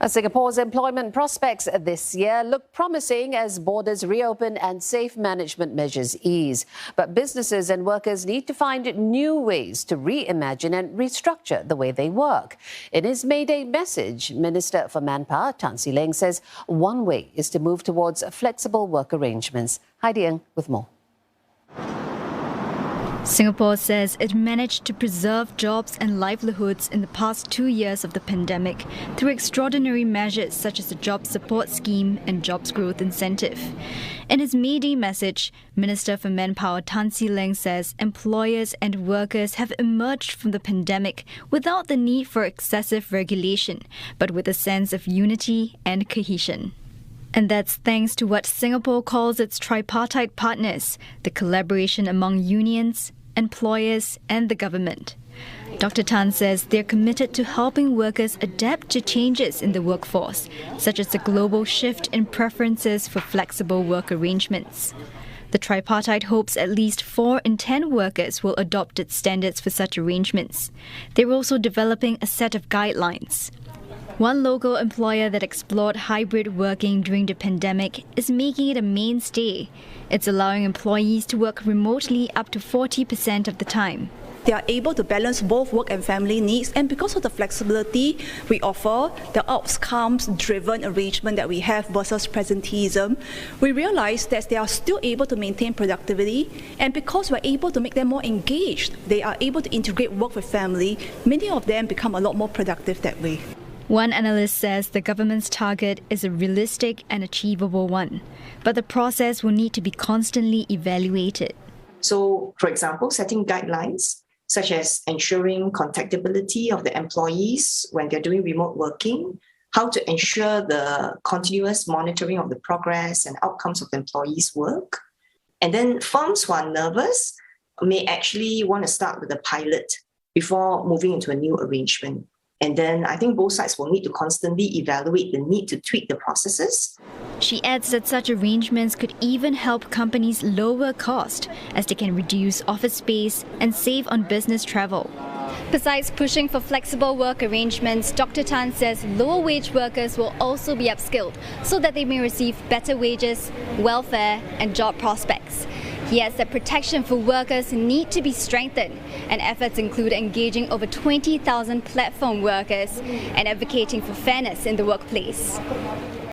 Singapore's employment prospects this year look promising as borders reopen and safe management measures ease. But businesses and workers need to find new ways to reimagine and restructure the way they work. In his May Day message, Minister for Manpower, Leng, says one way is to move towards flexible work arrangements. Heidi Ng with more. Singapore says it managed to preserve jobs and livelihoods in the past 2 years of the pandemic through extraordinary measures such as the Job Support Scheme and Jobs Growth Incentive. In his May Day message, Minister for Manpower Leng says employers and workers have emerged from the pandemic without the need for excessive regulation, but with a sense of unity and cohesion. And that's thanks to what Singapore calls its tripartite partners, the collaboration among unions, employers and the government. Dr. Tan says they're committed to helping workers adapt to changes in the workforce, such as the global shift in preferences for flexible work arrangements. The tripartite hopes at least 4 in 10 workers will adopt its standards for such arrangements. They're also developing a set of guidelines. One local employer that explored hybrid working during the pandemic is making it a mainstay. It's allowing employees to work remotely up to 40% of the time. They are able to balance both work and family needs, and because of the flexibility we offer, the outcomes-driven arrangement that we have versus presenteeism, we realize that they are still able to maintain productivity, and because we're able to make them more engaged, they are able to integrate work with family. Many of them become a lot more productive that way. One analyst says the government's target is a realistic and achievable one, but the process will need to be constantly evaluated. So, for example, setting guidelines such as ensuring contactability of the employees when they're doing remote working, how to ensure the continuous monitoring of the progress and outcomes of the employees' work. And then firms who are nervous may actually want to start with a pilot before moving into a new arrangement. And then I think both sides will need to constantly evaluate the need to tweak the processes. She adds that such arrangements could even help companies lower cost, as they can reduce office space and save on business travel. Besides pushing for flexible work arrangements, Dr. Tan says lower wage workers will also be upskilled so that they may receive better wages, welfare and job prospects. He adds that protection for workers need to be strengthened, and efforts include engaging over 20,000 platform workers and advocating for fairness in the workplace.